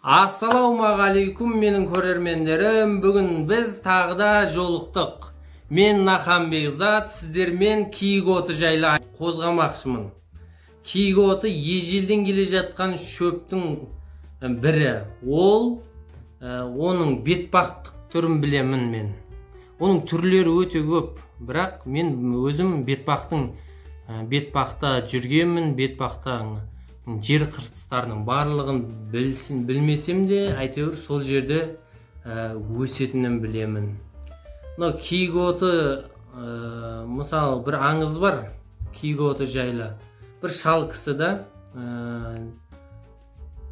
Ассалаумағалейкум менің көрермендерім. Бүгін біз тағыда жолықтық. Мен Нахан Бекзат, сіздермен киік оты жайлы қозғамақшымын. Киік оты ежелден келе жатқан шөптің бірі. Оның бетпақтық түрін білемін мен. Оның түрлері өте көп, бірақ мен өзім бетпақта жүргенмін, бетпақтың жер қыртыстарының барлығын білмесем де, әйтеуір сол жерде өсетінін білемін. Киік оты, мысалы бір аңыз бар киік оты жайлы. Бір шал кісі да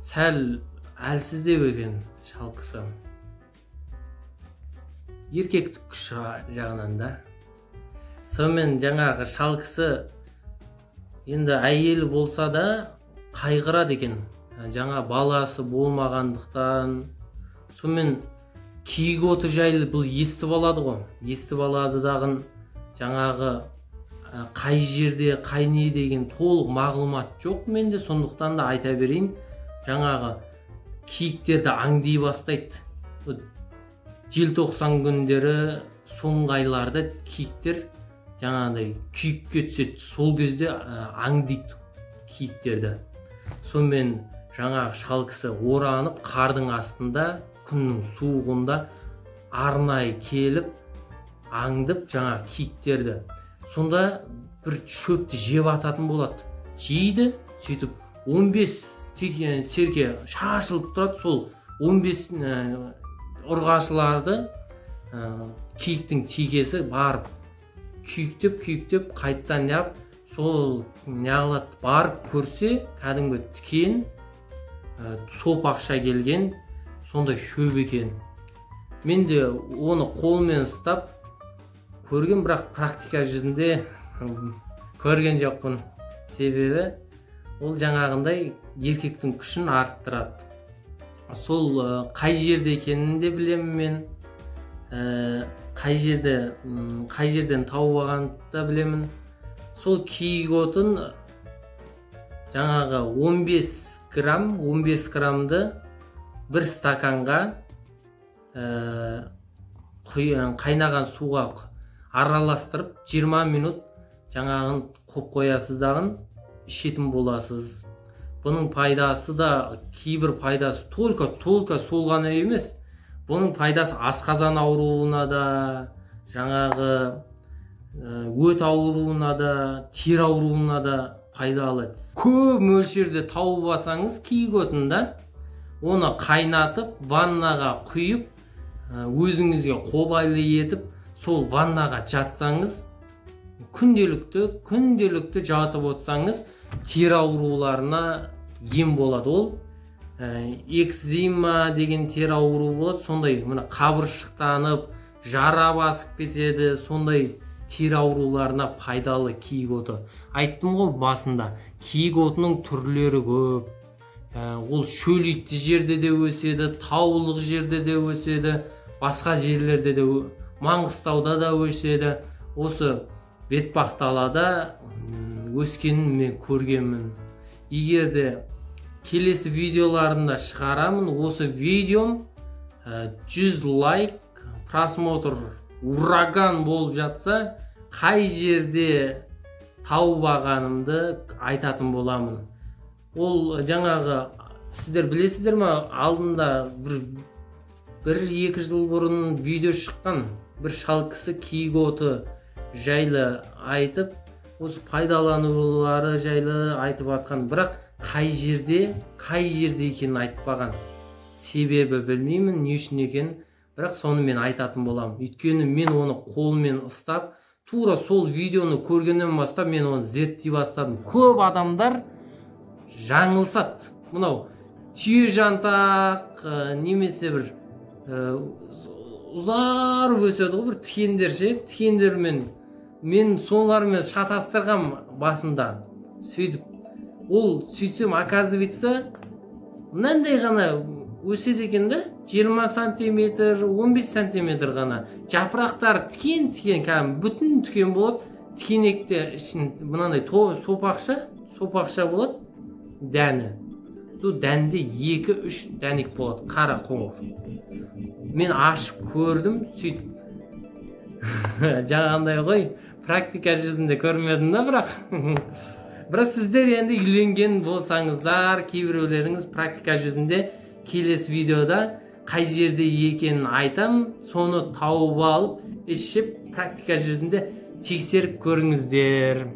сәл әлсіздеу екен шал кісі. Еркектік күш жағынан да. Сонымен жаңағы шал кісі енді әйелі болса да қайғырады екен. Жаңа баласы болмағандықтан. Сонымен киік оты жайлы бұл естіп алады ғой. Естіп алады дағын жаңағы қай жерде, қай не деген толық мағлұмат жоқ менде. Сондықтан да айта берейін. Жаңағы киіктерді аңди бастайды. Желтоқсан күндері соңғы айларда киіктер жаңағыдай күйікке түседі. Сол кезде аңдиды киіктерді. Сонымен жаңағы шал кісі оранып қардың астында күннің суығында арнайы келіп аңдып жаңағы киіктерді. Сонда бір шөпті жеп ататын болады. Жейді, сөйтіп 15 серке шашылып тұрады. Сол 15 ұрғашыларды киіктің текесі барып күйіктеп қайттан яп, сол неғылады барып көрсе, кәдімгі тікен, сопақша келген, сондай шөп екен. Мен де оны қолмен ұстап көрген, бірақ практика жүзінде көрген жоқпын. Себебі ол жаңағындай еркектің күшін арттырады. Сол қай жерде екенін де білемін мен. Қай жерден тауып алғанды да білемін. Сол киік отын жаңағы 15 граммды бір стаканға қайнаған суға араластырып 20 минут жаңағын қойып қоясыздағын ішетін боласыз. Бұның пайдасы да, кейбір пайдасы толка сол ғана емес. Бұның пайдасы асқазан ауруына да, жаңағы өт ауруына да, тері ауруына да пайдалы. Көп мөлшерде тауып алсаңыз киік отында, оны қайнатып, ваннаға құйып, өзіңізге қолайлы етіп, сол ваннаға жатсаңыз, күнделікті жатып отырсаңыз, тері ауруларына ем болады. Ол экзима деген тері ауру болады. Сондай мына қабыршықтанып, жара басып кетеді. Сондай тері ауруларына пайдалы киік оты. Айттым ғой басында, киік отының түрлері көп. Ол шөлейтті жерде де өседі, таулық жерде де өседі, басқа жерлерде де, Маңғыстауда да өседі. Осы бетпақдалада өскенін мен көргенмін. Егер де келесі видеоларында шығарамын, осы видеом 100 лайк, просмотр ураган болып жатса, қай жерде тауып алғанымды айтатын боламын. Ол жаңағы сіздер білесіздер ме, алдында бір-екі жыл бұрын видео шыққан. Бір шал кісі киік оты жайлы айтып, осы пайдаланулары жайлы айтып атқан. Бірақ қай жерде екенін айтпаған. Себебі білмеймін, не үшін екенін, бірақ соны мен айтатын боламын. Өйткені мен оны қолмен ұстап, тура сол видеоны көргеннен бастап мен оны зерттей бастадым. Көп адамдар жаңылсады. Мынау түйе жантақ, немесе бір ұзар өседі ғой, бір тікендер ше, тікендермен мен солармен шатастырғам басында. Сөйтіп, ол сөйтсем, оказывается, мынандай ғана өседі екен да, 20 сантиметр, 15 сантиметр ғана. Жапырақтары тікен, бүтін тікен болады. Тікенекте ішін мынандай сопақша болады, дәні. сұрыпты дәнде 2-3 дәнек болады, қара қоңыр. Мен ашып көрдім, сөйтіп жаңағындай ғой, практика жүзінде көрмедім да, бірақ сіздер енді үйленген болсаңыздар, кейбіреулеріңіз практика жүзінде келесі видеода қай жерде екенін айтам, соны тауып алып, ішіп практика жүзінде тексеріп көріңіздер.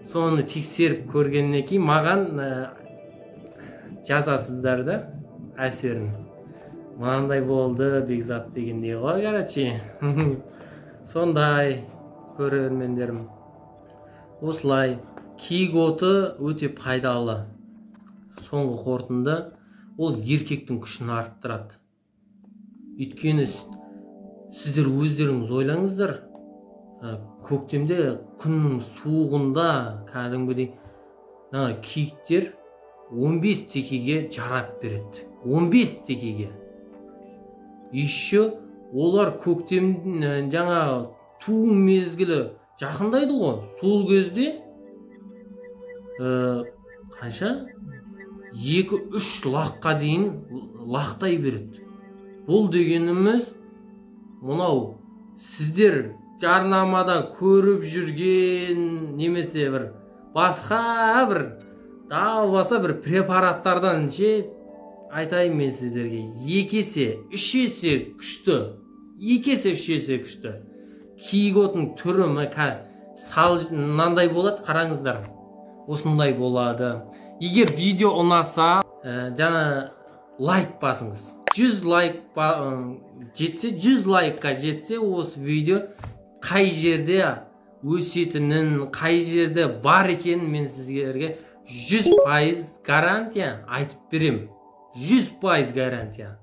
Соны тексеріп көргеннен кейін маған жазасыздар да әсерін. Мынандай болды Бекзат дегендей ғой, короче. Сондай көрермендерім. Осылай киік оты өте пайдалы. Соңғы қорытынды ол еркектің күшін арттырады. Өйткені сіздер өздеріңіз ойлаңыздар, көктемде күннің суығында кәдімгідей киіктер 15 текеге жарап береді. 15 текеге. Еще олар көктем жаңа туың мезгілі жақындайды ғой. Сол кезде қанша? 2-3 лаққа дейін лақтай береді. Бұл дегеніміз мынау сіздер жарнамада көріп жүрген немесе бір басқа бір далбаса бір препараттардан айтайын мен сіздерге 2 есе 3 есе күшті. 2 есе 3 есе күшті. Киік отының түрі мынандай болады, қараңыздар. Осындай болады. Егер видео ұнаса, жаңа лайк басыңыз. 100 лайк жетсе, 100 лайкқа жетсе, осы видео қай жерде өсетінін, қай жерде бар екенін мен сіздерге 100% гарантия айтып берем. 100% гарантия.